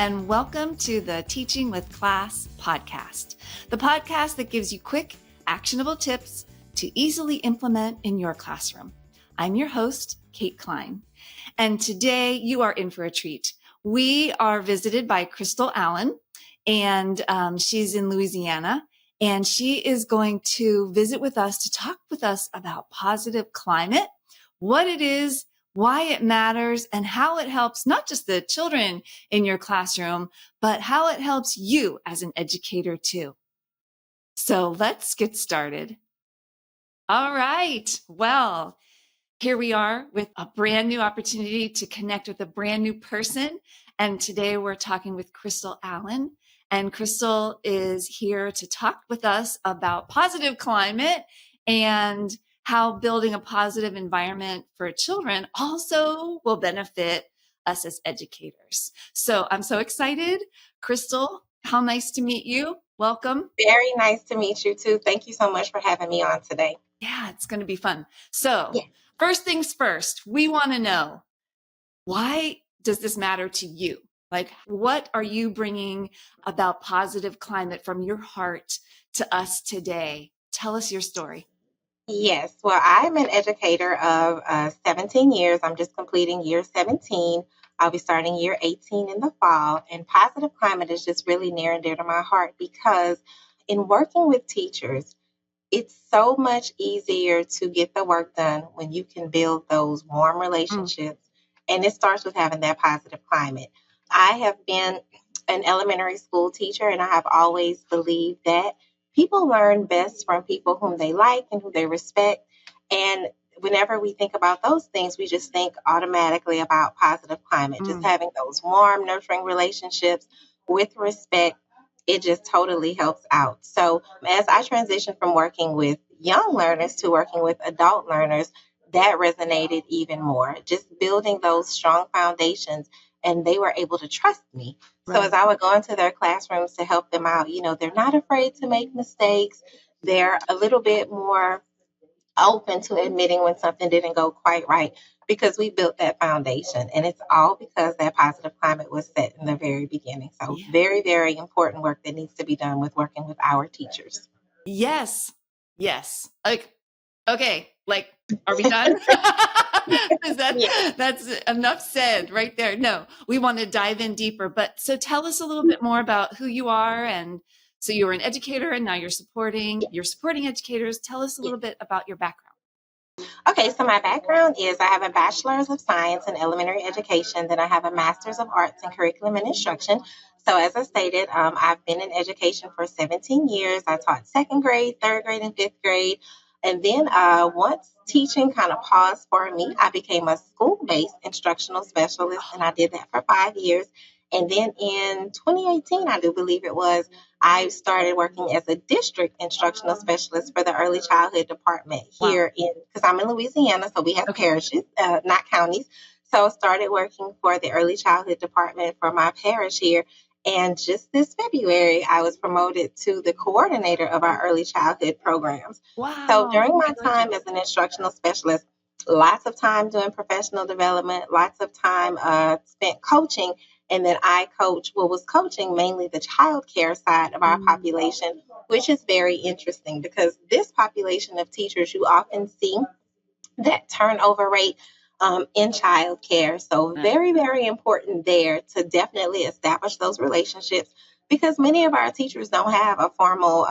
and welcome to the Teaching with Class podcast, the podcast that gives you quick, actionable tips to easily implement in your classroom. I'm your host, Kate Klein, and today you are in for a treat. We are visited by Crystal Allen, and she's in Louisiana, and she is going to visit with us to talk with us about positive climate, what it is, why it matters, and how it helps not just the children in your classroom, but how it helps you as an educator too. So let's get started. All right. Well, here we are with a brand new opportunity to connect with a brand new person. And today we're talking with Crystal Allen. And Crystal is here to talk with us about positive climate and how building a positive environment for children also will benefit us as educators. So I'm so excited. Crystal, how nice to meet you. Welcome. Very nice to meet you too. Thank you so much for having me on today. Yeah, it's going to be fun. So First things first, we want to know, why does this matter to you? Like, what are you bringing about positive climate from your heart to us today? Tell us your story. Yes, well, I'm an educator of 17 years. I'm just completing year 17. I'll be starting year 18 in the fall. And positive climate is just really near and dear to my heart because in working with teachers, it's so much easier to get the work done when you can build those warm relationships. And it starts with having that positive climate. I have been an elementary school teacher, and I have always believed that people learn best from people whom they like and who they respect. And whenever we think about those things, we just think automatically about positive climate, just having those warm, nurturing relationships with respect. It just totally helps out. So as I transitioned from working with young learners to working with adult learners, that resonated even more. Just building those strong foundations, and they were able to trust me. Right. So as I would go into their classrooms to help them out, they're not afraid to make mistakes. They're a little bit more open to admitting when something didn't go quite right because we built that foundation, and it's all because that positive climate was set in the very beginning. So very, very important work that needs to be done with working with our teachers. Yes. Like, okay, are we done? That's enough said right there. No, we want to dive in deeper, but so tell us a little bit more about who you are. And so you were an educator and now you're supporting educators. Tell us a little bit about your background. Okay, so my background is I have a bachelor's of science in elementary education, then I have a master's of arts in curriculum and instruction. So as I stated, I've been in education for 17 years. I taught second grade, third grade, and fifth grade. And then once teaching kind of paused for me, I became a school-based instructional specialist, and I did that for 5 years. And then in 2018, I do believe it was, I started working as a district instructional specialist for the early childhood department here because I'm in Louisiana, so we have parishes, not counties. So I started working for the early childhood department for my parish here. And just this February, I was promoted to the coordinator of our early childhood programs. Wow. So during my time as an instructional specialist, lots of time doing professional development, lots of time spent coaching. And then I was coaching mainly the child care side of our population, which is very interesting because this population of teachers, you often see that turnover rate in child care. So very, very important there to definitely establish those relationships because many of our teachers don't have a formal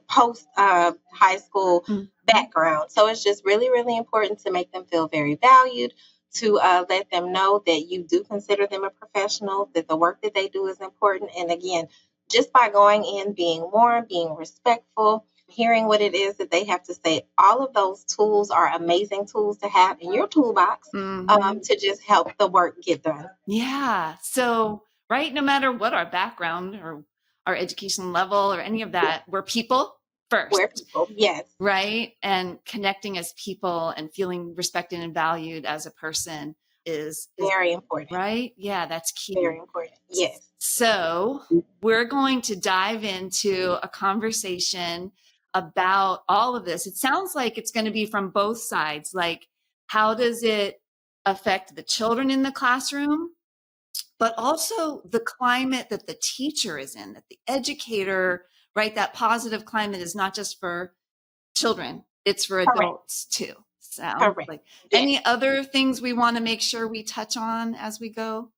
post high school background. So it's just really, really important to make them feel very valued, to let them know that you do consider them a professional, that the work that they do is important. And again, just by going in, being warm, being respectful, hearing what it is that they have to say, all of those tools are amazing tools to have in your toolbox to just help the work get done. Yeah. So, right, no matter what our background or our education level or any of that, we're people first. We're people, yes. Right. And connecting as people and feeling respected and valued as a person is very important. Right? Yeah, that's key. Very important. Yes. So we're going to dive into a conversation about all of this. It sounds like it's going to be from both sides. Like, how does it affect the children in the classroom? but also the climate that the teacher is in, that the educator, right? That positive climate is not just for children, it's for Correct. adults too. Sounds Correct. like. Yes. Any other things we want to make sure we touch on as we go?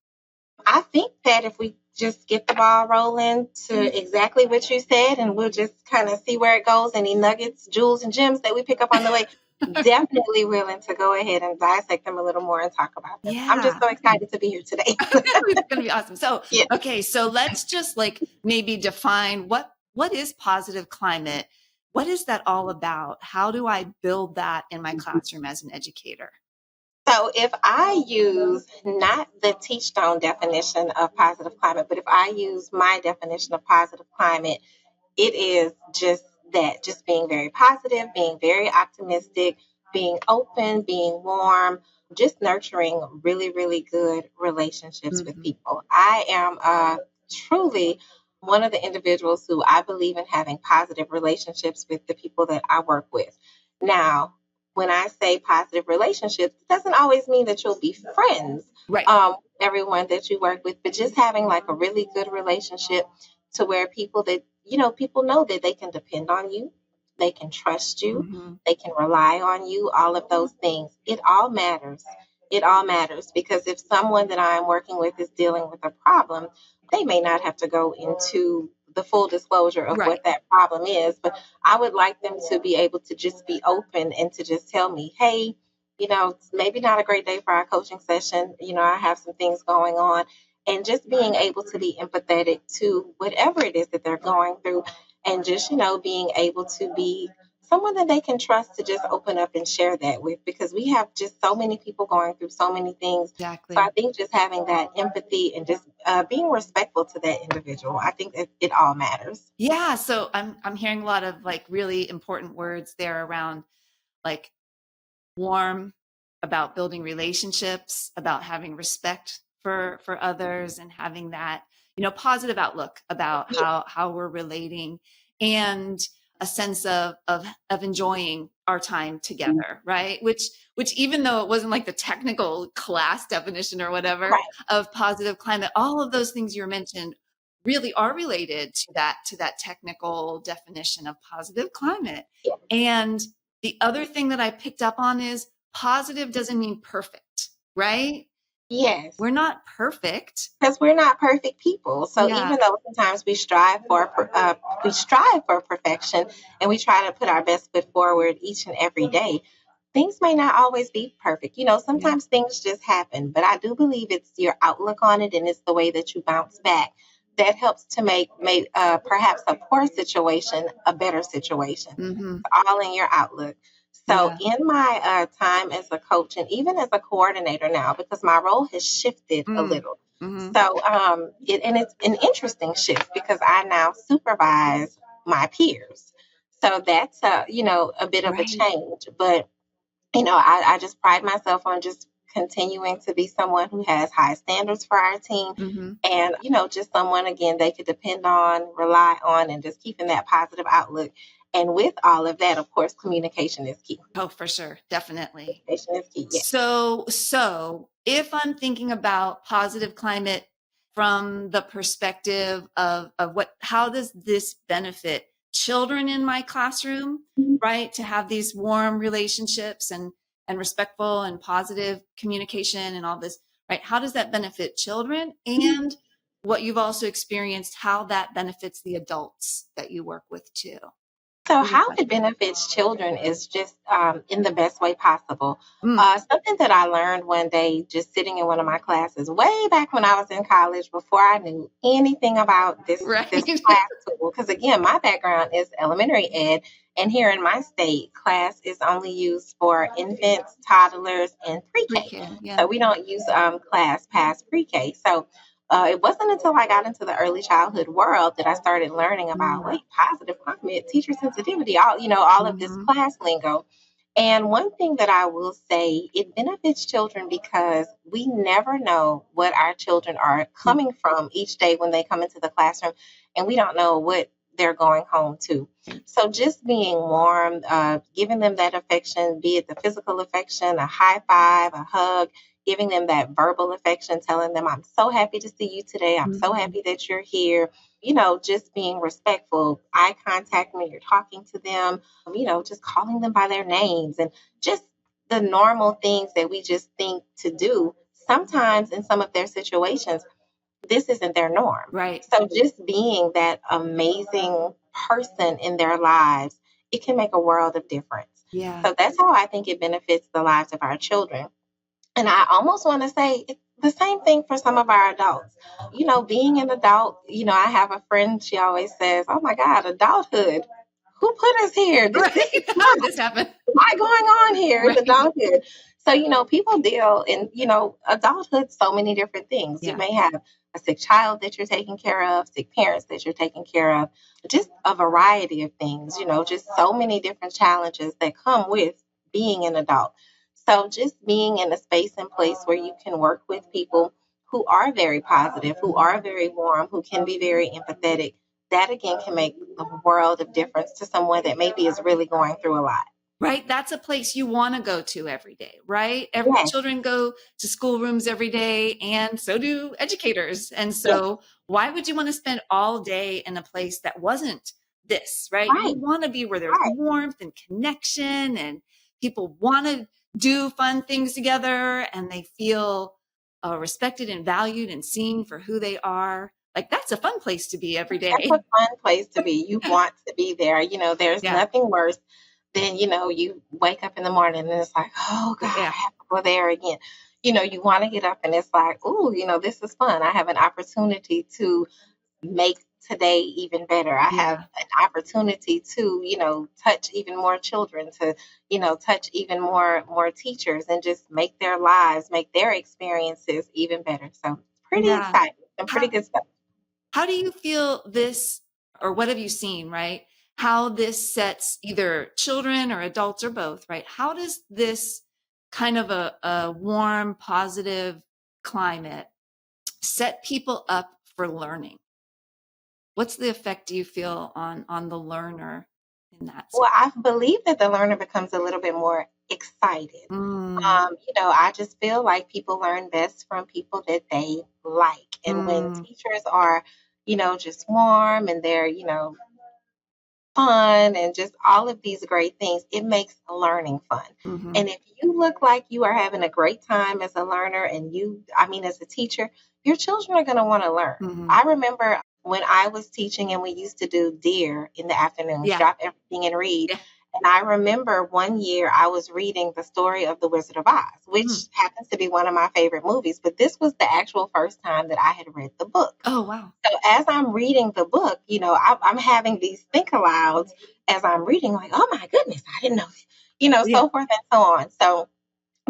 I think that if we just get the ball rolling to exactly what you said, and we'll just kind of see where it goes, any nuggets, jewels, and gems that we pick up on the way, definitely willing to go ahead and dissect them a little more and talk about them. I'm just Yeah. so excited to be here today. It's going to be awesome. So, Yeah. okay, so let's just like maybe define what is positive climate? What is that all about? How do I build that in my classroom as an educator? So if I use not the Teachstone definition of positive climate, but if I use my definition of positive climate, it is just that, just being very positive, being very optimistic, being open, being warm, just nurturing really, really good relationships with Mm-hmm. people. I am truly one of the individuals who I believe in having positive relationships with the people that I work with. Now, when I say positive relationships, it doesn't always mean that you'll be friends, Right. everyone that you work with, but just having like a really good relationship to where people that, people know that they can depend on you, they can trust you, Mm-hmm. they can rely on you, all of those things. It all matters. It all matters because if someone that I'm working with is dealing with a problem, they may not have to go into the full disclosure of Right. what that problem is, but I would like them to be able to just be open and to just tell me, hey, it's maybe not a great day for our coaching session. I have some things going on, and just being able to be empathetic to whatever it is that they're going through, and just being able to be someone that they can trust to just open up and share that with, because we have just so many people going through so many things. So I Exactly. think just having that empathy and just being respectful to that individual, I think it all matters. Yeah. So I'm hearing a lot of like really important words there around like warm, about building relationships, about having respect for others and having that, positive outlook about Yeah. how we're relating, and a sense of enjoying our time together, right? Which even though it wasn't like the technical class definition or whatever Right. of positive climate, all of those things you mentioned really are related to that technical definition of positive climate. Yeah. And the other thing that I picked up on is positive doesn't mean perfect, right? Yes. We're not perfect. Because we're not perfect people. So Yeah. even though sometimes we strive for perfection, and we try to put our best foot forward each and every day, things may not always be perfect. Yeah. Sometimes things just happen, but I do believe it's your outlook on it, and it's the way that you bounce back that helps to make perhaps a poor situation a better situation. Mm-hmm. It's all in your outlook. So Yeah. in my time as a coach, and even as a coordinator now, because my role has shifted a Mm. little. Mm-hmm. So it's an interesting shift because I now supervise my peers. So that's a bit of a Right. change. But I just pride myself on just continuing to be someone who has high standards for our team, Mm-hmm. and just someone again they could depend on, rely on, and just keeping that positive outlook. And with all of that, of course, communication is key. Oh, for sure. Definitely. Communication is key. Yes. So if I'm thinking about positive climate from the perspective of how does this benefit children in my classroom, right? To have these warm relationships and respectful and positive communication and all this, right? How does that benefit children? And what you've also experienced, how that benefits the adults that you work with too. So, What do you how touch it benefits children is just in the best way possible. on? Something that I learned one day just sitting in one of my classes way back when I was in college, before I knew anything about this Right. class tool. Because again, my background is elementary ed, and here in my state, class is only used for infants, toddlers, and pre-K. Pre-K. So Yeah. we don't use class past pre-K. So it wasn't until I got into the early childhood world that I started learning about, Mm. wait, positive climate, teacher sensitivity, all of this Mhm. class lingo. And one thing that I will say, it benefits children because we never know what our children are Mm. coming from each day when they come into the classroom, and we don't know what they're going home to. Right. So just being warm, giving them that affection, be it the physical affection, a high five, a hug, giving them that verbal affection, telling them, I'm so happy to see you today. I'm so Mhm. happy that you're here. Just being respectful, eye contact when you're talking to them, just calling them by their names and just the normal things that we just think to do. Sometimes in some of their situations, this isn't their norm. Right. So just being that amazing person in their lives, it can make a world of difference. Yeah. So that's how I think it benefits the lives of our children. And I almost want to say it's the same thing for some of our adults. Being an adult, I have a friend, she always says, oh my God, adulthood. Who put us here? This is Right. How did this happen? a lot going on here in Right. adulthood. So, people deal in, adulthood, so many different things. You Yeah. may have a sick child that you're taking care of, sick parents that you're taking care of, just a variety of things, just so many different challenges that come with being an adult. So just being in a space and place where you can work with people who are very positive, who Mhm. are very warm, who can be very empathetic, that again can make a world of difference to someone that maybe is really going through a lot. Right. That's a place you want to go to every day, right? Yes, Children go to schoolrooms every day, and so do educators. And yes, so, why would you want to spend all day in a place that wasn't this, right? You right, want to be where there's right. warmth and connection, and people want to do fun things together, and they feel respected and valued and seen for who they are. Like, that's a fun place to be every That's day. a fun place to be. You want to be there. There's Yeah. nothing worse than, you wake up in the morning and it's like, oh God, I Yeah. have to go there again. You want to get up and it's like, oh, this is fun. I have an opportunity to make today even better. I have Yeah. an opportunity to, touch even more children, to, touch even more teachers and just make their lives, make their experiences even better. So pretty Yeah. exciting and pretty How, good stuff. How do you feel this, or what have you seen, right? How this sets either children or adults or both, right? How does this kind of a warm, positive climate set people up for learning? What's the effect do you feel on the learner in that Well, sense? I believe that the learner becomes a little bit more excited. Mm, I just feel like people learn best from people that they like. And when mm, teachers are, just warm and they're, fun and just all of these great things, it makes learning fun. mhm, And if you look like you are having a great time as a learner and as a teacher, your children are going to want to learn. mhm. I remember when I was teaching and we used to do DEAR in the afternoons, Yeah, drop everything and read. yeah. And I remember one year I was reading the story of The Wizard of Oz, Mm. which happens to be one of my favorite movies, but this was the actual first time that I had read the book. Oh, wow. So as I'm reading the book, I'm having these think alouds as I'm reading, like, oh my goodness, I didn't know, Yeah, so forth and so on. So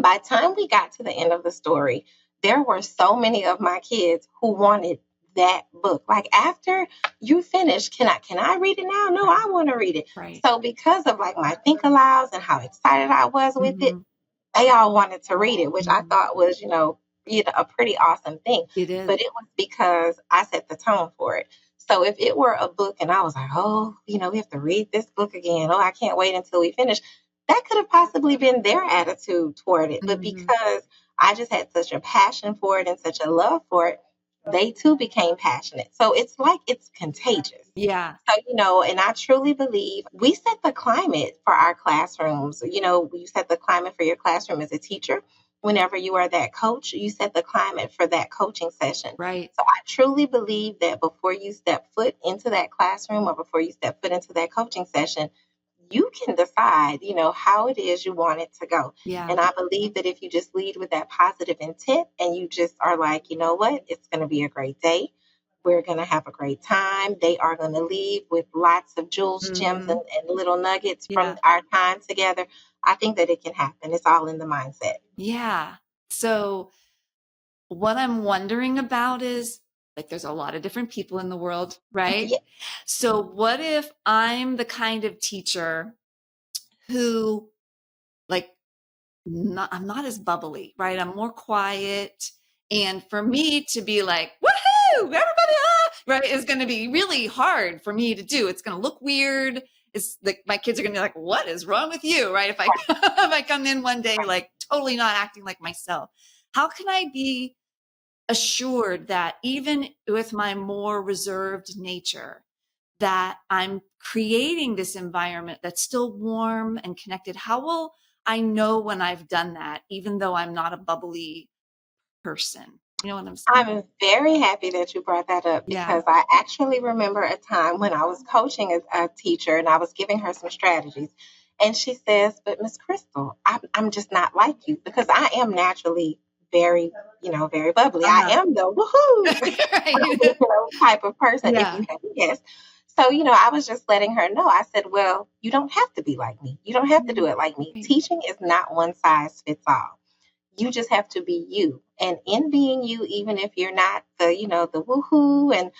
by the time we got to the end of the story, there were so many of my kids who wanted that book. Like after you finish, can I read it now? No, I want to read it. right. So because of like my think alouds and how excited I was with it, Mhm, they all wanted to read it, which I mhm. thought was, a pretty awesome thing. It is. But it was because I set the tone for it. So if it were a book and I was like, oh, we have to read this book again. Oh, I can't wait until we finish. That could have possibly been their attitude toward it. But Mhm. because I just had such a passion for it and such a love for it, they too became passionate. So it's like it's contagious. Yeah. So, and I truly believe we set the climate for our classrooms. You set the climate for your classroom as a teacher. Whenever you are that coach, you set the climate for that coaching session. Right. So I truly believe that before you step foot into that classroom or before you step foot into that coaching session, you can decide, how it is you want it to go. Yeah. And I believe that if you just lead with that positive intent and you just are like, you know what, it's going to be a great day. We're going to have a great time. They are going to leave with lots of jewels, gems, Mhm. and little nuggets from Yeah. our time together. I think that it can happen. It's all in the mindset. Yeah. So what I'm wondering about is like there's a lot of different people in the world, right? Yeah. So what if I'm the kind of teacher who like I'm not as bubbly, right? I'm more quiet. And for me to be like, woohoo, everybody, ah! right, is going to be really hard for me to do. It's going to look weird. It's like my kids are going to be like, what is wrong with you? Right. If I, if I come in one day, like totally not acting like myself, how can I be assured that even with my more reserved nature, that I'm creating this environment that's still warm and connected? How will I know when I've done that, even though I'm not a bubbly person? You know what I'm saying? I'm very happy that you brought that up Yeah. because I actually remember a time when I was coaching a teacher and I was giving her some strategies. And she says, but Miss Crystal, I'm just not like you because I am naturally very, very bubbly. I Uh-huh. am the woohoo Right. type of person, if Yeah. you have a guess. So, I was just letting her know. I said, well, you don't have to be like me. You don't have to do it like me. Right. Teaching is not one size fits all. You just have to be you. And in being you, even if you're not the woohoo and,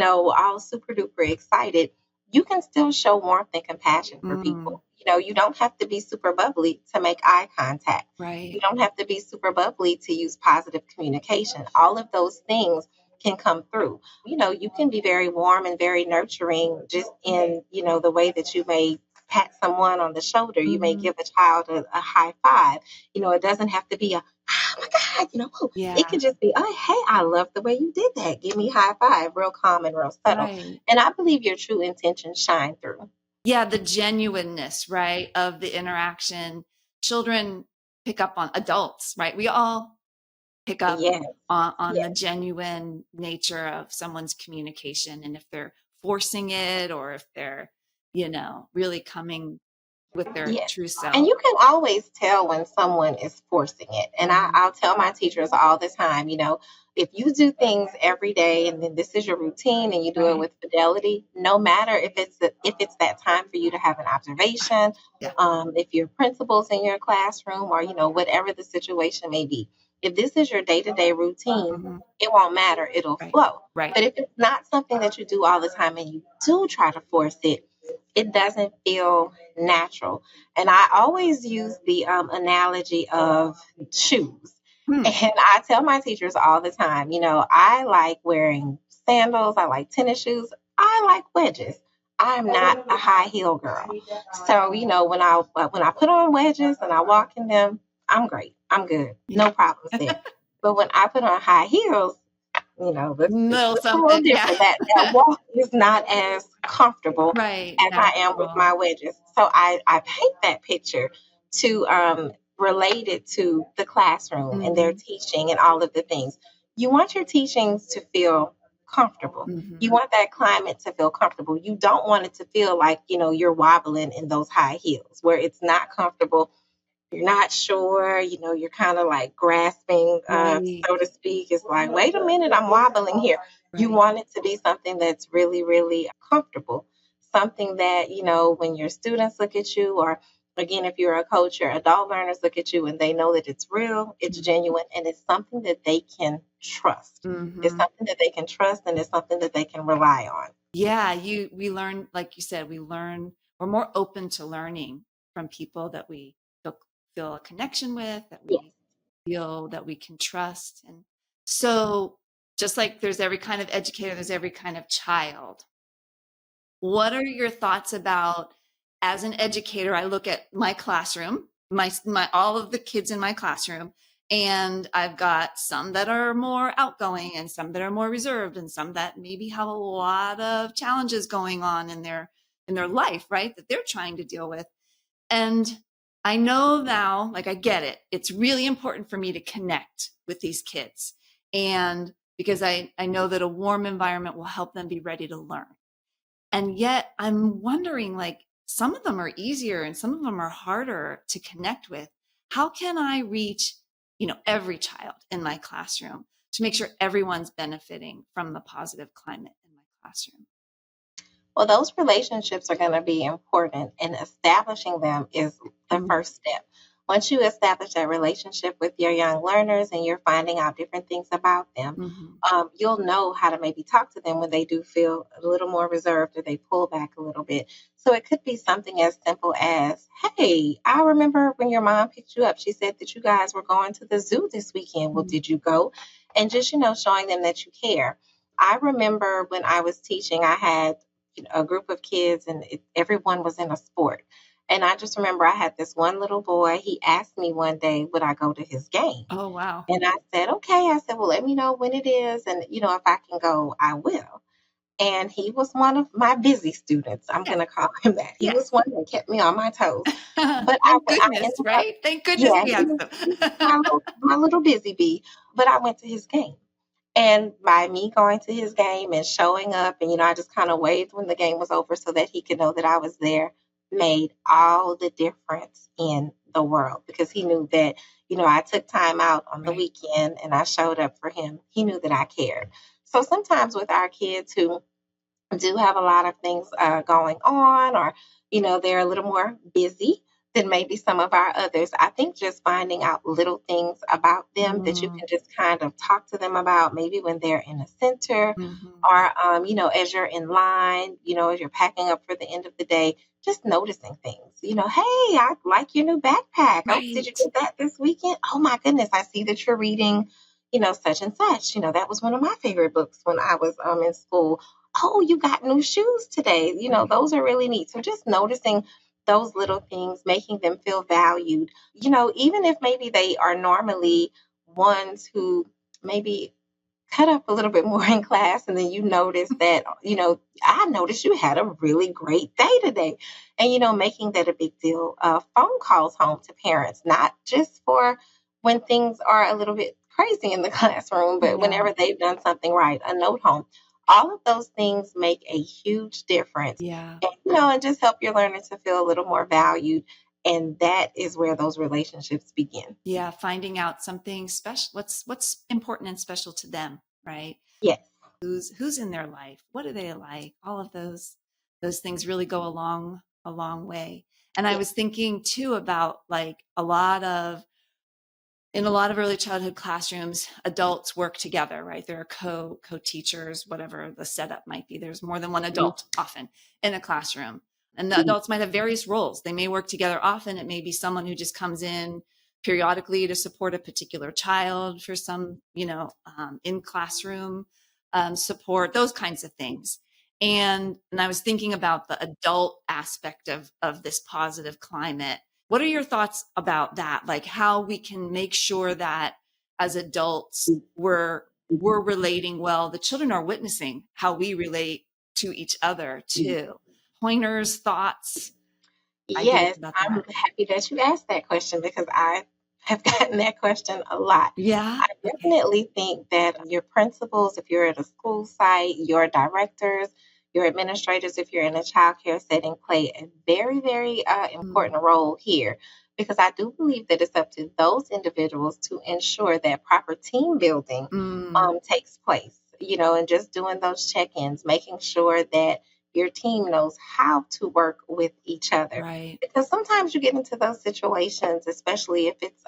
all super duper excited, you can still show warmth and compassion for Mm, people. You don't have to be super bubbly to make eye contact. You right. don't have to be super bubbly to use positive communication. All of those things can come through. You can be very warm and very nurturing just in, the way that you may pat someone on the shoulder. You may Hmm. give a child a high five. It doesn't have to be a, oh my God, it Yeah. could just be, oh, hey, I love the way you did that. Give me a high five, real calm and real subtle. Right. And I believe your true intentions shine through. Yeah. The genuineness, right, of the interaction. Children pick up on adults, right? We all pick up Yes, on the yes, genuine nature of someone's communication, and if they're forcing it or if they're, really coming with their yes. true And self. you can always tell when someone is forcing it. And Mhm. I'll tell my teachers all the time, if you do things every day and then this is your routine and you do it Right. with fidelity, no matter if it's that time for you to have an observation, Yeah. if your principal's in your classroom or whatever the situation may be, if this is your day to day routine, Hmm. it won't matter. It'll Right. flow. Right. But if it's not something that you do all the time and you do try to force it, it doesn't feel natural. And I always use the analogy of shoes. Hmm. And I tell my teachers all the time, I like wearing sandals, I like tennis shoes, I like wedges. I'm not a high heel girl. So, when I put on wedges and I walk in them, I'm great. I'm good. Yeah. No problems there. But when I put on high heels, it's Little just a little something. Yeah. different. That walk is not as comfortable Right. as I am with Natural. my wedges. So I paint that picture to relate it to the classroom and their Hmm. teaching and all of the things. You want your teachings to feel comfortable. You Hmm. want that climate to feel comfortable. You don't want it to feel like, you're wobbling in those high heels where it's not comfortable. You're not sure, you're kind of like grasping, Right. so to speak. It's like, wait a minute, I'm wobbling here. You Right. want it to be something that's really, really comfortable. Something that, when your students look at you, or again, if you're a coach, your adult learners look at you and they know that it's real, it's genuine, and it's something that they can trust. It's Hmm. something that they can trust and it's something that they can rely on. Yeah. We learn, like you said, we're more open to learning from people that we feel, feel a connection with, that Yes. we feel that we can trust. And so, just like there's every kind of educator, there's every kind of child. What are your thoughts about, as an educator, I look at my classroom, my all of the kids in my classroom, and I've got some that are more outgoing and some that are more reserved and some that maybe have a lot of challenges going on in their life, right? That they're trying to deal with. And I know now, like I get it. It's really important for me to connect with these kids. And because I know that a warm environment will help them be ready to learn. And yet I'm wondering, like, some of them are easier and some of them are harder to connect with. How can I reach, every child in my classroom to make sure everyone's benefiting from the positive climate in my classroom? Well, those relationships are going to be important, and establishing them is the Mm-hmm. first step. Once you establish that relationship with your young learners and you're finding out different things about them, Mm-hmm. you'll know how to maybe talk to them when they do feel a little more reserved or they pull back a little bit. So it could be something as simple as, hey, I remember when your mom picked you up, she said that you guys were going to the zoo this weekend. Well, did you go? And just, showing them that you care. I remember when I was teaching, I had a group of kids and everyone was in a sport. And I just remember I had this one little boy. He asked me one day, would I go to his game? Oh, wow. And I said, okay. I said, well, let me know when it is. And, if I can go, I will. And he was one of my busy students. I'm Yes, going to call him that. He yes. was one that kept me on my toes. But Thank I goodness, ended up, right? Thank goodness yeah, we he have was, them. he was my little busy bee. But I went to his game. And by me going to his game and showing up, and I just kind of waved when the game was over so that he could know that I was there, made all the difference in the world because he knew that, I took time out on the Right. weekend and I showed up for him. He knew that I cared. So sometimes with our kids who do have a lot of things going on, or they're a little more busy than maybe some of our others. I think just finding out little things about them that you Mm, can just kind of talk to them about, maybe when they're in a center, mhm. or as you're in line, as you're packing up for the end of the day, just noticing things. Hey, I like your new backpack. Oh, did you Right. get that this weekend? Oh my goodness, I see that you're reading such and such. That was one of my favorite books when I was in school. Oh, you got new shoes today. Right. Those are really neat. So just noticing those little things, making them feel valued, even if maybe they are normally ones who maybe cut up a little bit more in class, and then you notice that, I noticed you had a really great day today. And, making that a big deal. Phone calls home to parents, not just for when things are a little bit crazy in the classroom, but Yeah. whenever they've done something right, a note home. All of those things make a huge difference. Yeah. And, and just help your learner to feel a little more valued. And that is where those relationships begin. Yeah. Finding out something special. What's important and special to them, right? Yes. Who's in their life? What do they like? All of those things really go a long way. And I Yes. was thinking too about like in a lot of early childhood classrooms, adults work together, right? There are co-teachers, whatever the setup might be. There's more than one adult often in a classroom. And the adults might have various roles. They may work together often. It may be someone who just comes in periodically to support a particular child for some, in classroom support, those kinds of things. And I was thinking about the adult aspect of this positive climate. What are your thoughts about that? Like how we can make sure that as adults we're relating well. The children are witnessing how we relate to each other too. Pointers, thoughts, ideas Yes, about I'm that. happy that you asked that question because I have gotten that question a lot. Yeah. I Okay. definitely think that your principals, if you're at a school site, your directors, your administrators, if you're in a childcare setting, play a very, very Mm, important role here because I do believe that it's up to those individuals to ensure that proper team building mm, takes place, and just doing those check ins, making sure that your team knows how to work with each other. right. Because sometimes you get into those situations, especially if it's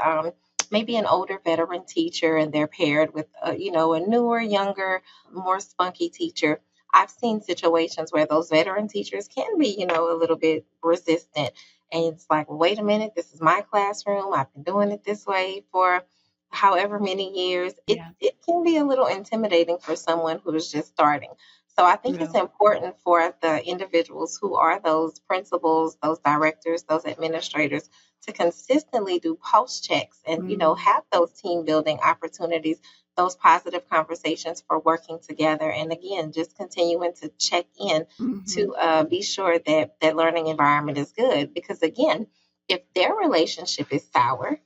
maybe an older veteran teacher and they're paired with, a newer, younger, more spunky teacher. I've seen situations where those veteran teachers can be, a little bit resistant. And it's like, well, wait a minute, this is my classroom. I've been doing it this way for however many years. It, Yeah. it can be a little intimidating for someone who is just starting. So I think it's True. important for the individuals who are those principals, those directors, those administrators to consistently do pulse checks and, Mm, have those team building opportunities, those positive conversations for working together. And again, just continuing to check in mhm. to be sure that that learning environment is good. Because again, if their relationship is sour,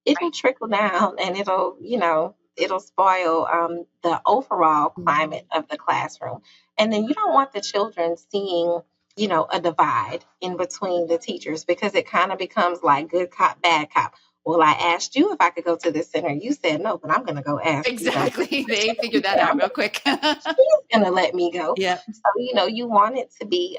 it'll Right. trickle down and it'll spoil the overall Mhm. climate of the classroom. And then you don't want the children seeing a divide in between the teachers because it kind of becomes like good cop bad cop. Well, I asked you if I could go to this center, you said no, but I'm going to go ask Exactly. They figured that yeah, out real quick. she's going to let me go. Yeah. So, you want it to be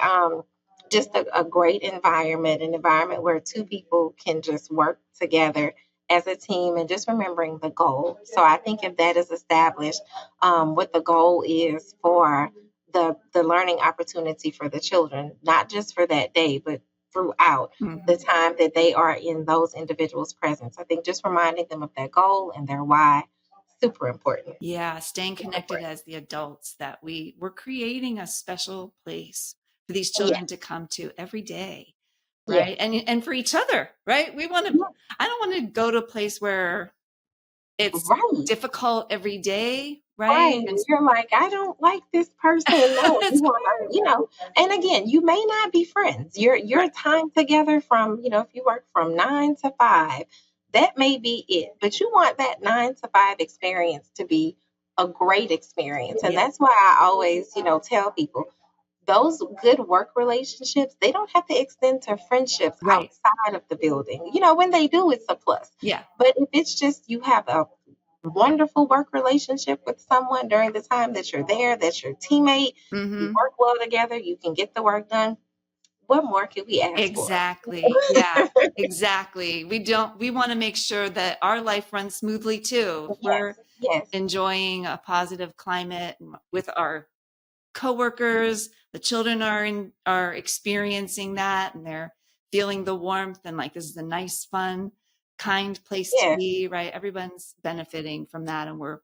just a great environment, an environment where two people can just work together as a team and just remembering the goal. So I think if that is established, what the goal is for the learning opportunity for the children, not just for that day, but throughout the Mhm. time that they are in those individuals' presence. I think just reminding them of their goal and their why super important. Yeah, staying connected as the adults, that we're creating a special place for these Yes, children to come to every day, yes, right? And for each other, right? yes, I don't want to go to a place where it's right. difficult every day, Right. right? And You're like, I don't like this person. No, you it's want to, and again, you may not be friends. Your right, time together from, if you work from 9 to 5, that may be it. But you want that 9 to 5 experience to be a great experience. And yeah, that's why I always, tell people those good work relationships, they don't have to extend to friendships right, outside of the building. When they do, it's a plus. yeah, But if it's just you have a wonderful work relationship with someone during the time that you're there, that's your teammate, you mm-hmm. work well together, you can get the work done, what more could we ask for? Exactly. Yeah, exactly. We want to make sure that our life runs smoothly too. If Yes, we're yes, enjoying a positive climate with our coworkers, the children are experiencing that, and they're feeling the warmth, and like, this is a nice, fun, kind place to yes. be, right? Everyone's benefiting from that, and we're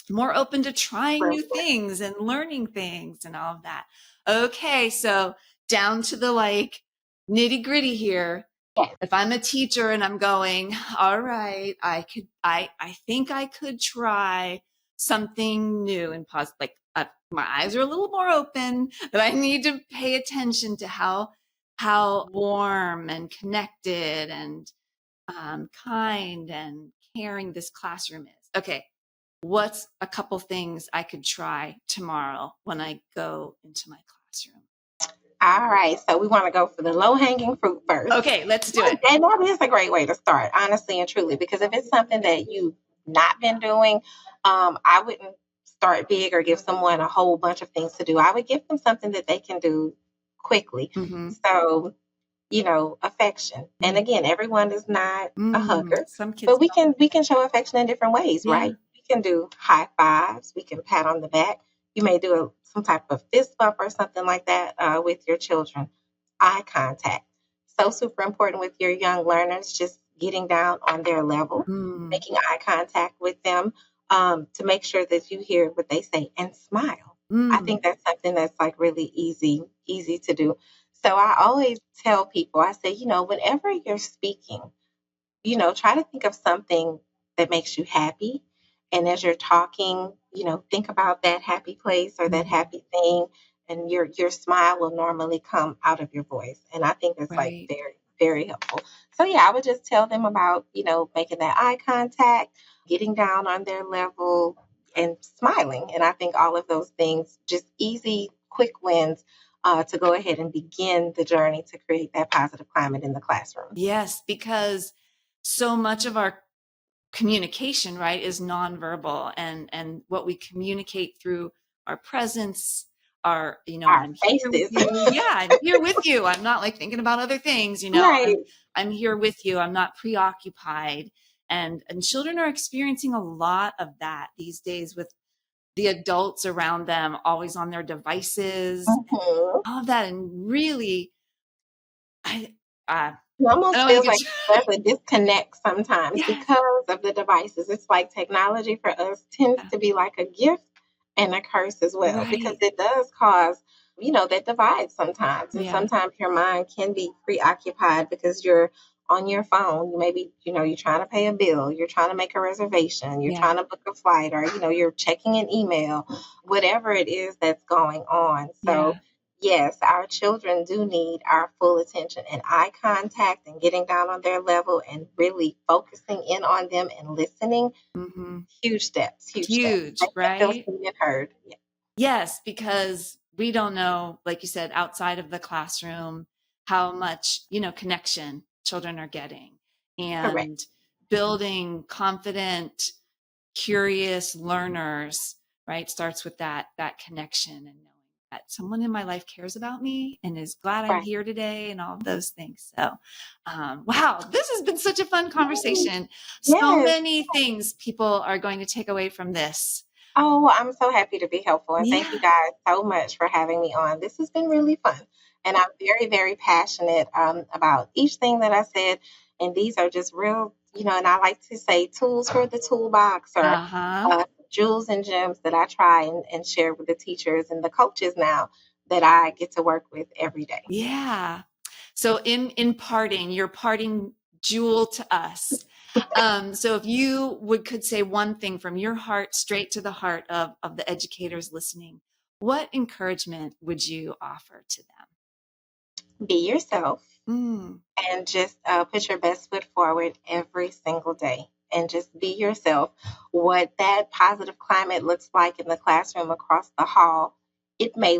more open to trying Super new important. things and learning things and all of that. Okay, so down to the like nitty gritty here. Yes. If I'm a teacher and I'm going, all right, I think I could try something new and positive. Like, my eyes are a little more open, but I need to pay attention to how warm and connected and kind and caring this classroom is. Okay, what's a couple things I could try tomorrow when I go into my classroom? All right, so we want to go for the low hanging fruit first. Okay, let's do it. And that is a great way to start, honestly and truly, because if it's something that you've not been doing, I wouldn't start big or give someone a whole bunch of things to do. I would give them something that they can do quickly. Mm-hmm. So, affection. And again, everyone is not a hugger, Some kids but we don't. can show affection in different ways, Yeah. right? We can do high fives. We can pat on the back. You may do some type of fist bump or something like that with your children. Eye contact. So super important with your young learners, just getting down on their level, Mm, making eye contact with them to make sure that you hear what they say and smile. I mm, think that's something that's like really easy to do. So I always tell people, I say, whenever you're speaking, try to think of something that makes you happy. And as you're talking, think about that happy place or that mm, happy thing, and your smile will normally come out of your voice. And I think that's like right. very, very helpful. So yeah, I would just tell them about, making that eye contact, getting down on their level and smiling. And I think all of those things, just easy, quick wins to go ahead and begin the journey to create that positive climate in the classroom. Yes, because so much of our communication, right, is nonverbal, and what we communicate through our presence, Our I'm here with faces. you. Yeah, I'm here with you. I'm not like thinking about other things, Right. I'm here with you. I'm not preoccupied. And children are experiencing a lot of that these days, with the adults around them always on their devices, Mhm. all of that. And really, I It I almost don't feels think like it's there's a disconnect sometimes yes, because of the devices. It's like technology for us tends to be like a gift and a curse as well because right. it does cause, that divide sometimes. And Yeah, sometimes your mind can be preoccupied because you're on your phone. You maybe, you're trying to pay a bill, you're trying to make a reservation, you're yeah, trying to book a flight, or, you're checking an email, whatever it is that's going on. So yeah. yes, our children do need our full attention and eye contact and getting down on their level and really focusing in on them and listening. Hmm. Huge steps, huge steps. Huge, Make them feel right? seen and heard. Yeah, Yes, because we don't know, like you said, outside of the classroom, how much, connection children are getting, correct. and building confident, curious learners, right? Starts with that connection, and knowing that someone in my life cares about me and is glad I'm Right. here today, and all of those things. So, wow, this has been such a fun Yes. conversation. So Yes. many things people are going to take away from this. Oh, well, I'm so happy to be helpful. And thank you Yeah. guys so much for having me on. This has been really fun. And I'm very, very passionate about each thing that I said. And these are just real, and I like to say tools for the toolbox or Uh-huh. jewels and gems that I try and share with the teachers and the coaches now that I get to work with every day. Yeah. So in parting, you're parting jewel to us. So if you could say one thing from your heart straight to the heart of the educators listening, what encouragement would you offer to Be yourself them? and just put your best foot forward every single day and just be yourself. What that positive climate looks like in the classroom across the hall, it may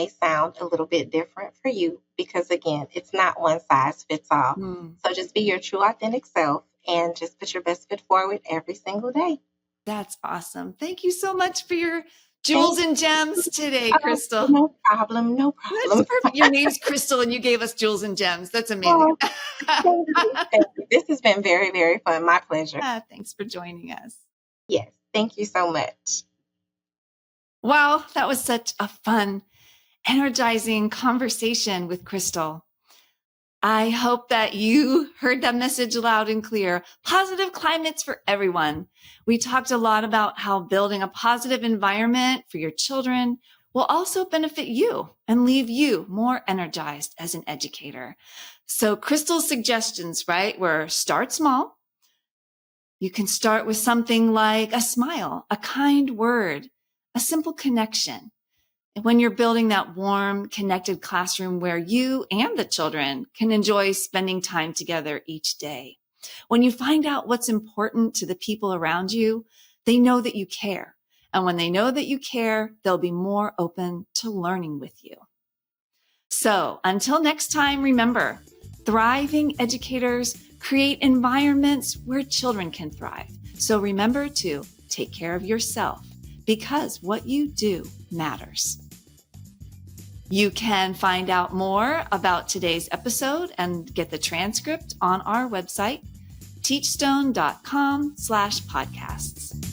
sound a little bit different for you because, again, it's not one size fits all. Mm. So just be your true, authentic self and just put your best foot forward every single day. That's awesome. Thank you so much for your jewels Thank and gems today, you. Crystal. No problem. No That's problem. perfect. Your name's Crystal and you gave us jewels and gems. That's amazing. Oh, thank you. Thank you. This has been very, very fun. My pleasure. Thanks for joining us. Yes. Thank you so much. Wow, that was such a fun, energizing conversation with Crystal. I hope that you heard that message loud and clear. Positive climates for everyone. We talked a lot about how building a positive environment for your children will also benefit you and leave you more energized as an educator. So Crystal's suggestions, right, were start small. You can start with something like a smile, a kind word, a simple connection. And when you're building that warm, connected classroom where you and the children can enjoy spending time together each day. When you find out what's important to the people around you, they know that you care. And when they know that you care, they'll be more open to learning with you. So until next time, remember, thriving educators create environments where children can thrive. So remember to take care of yourself because what you do matters. You can find out more about today's episode and get the transcript on our website, teachstone.com/podcasts.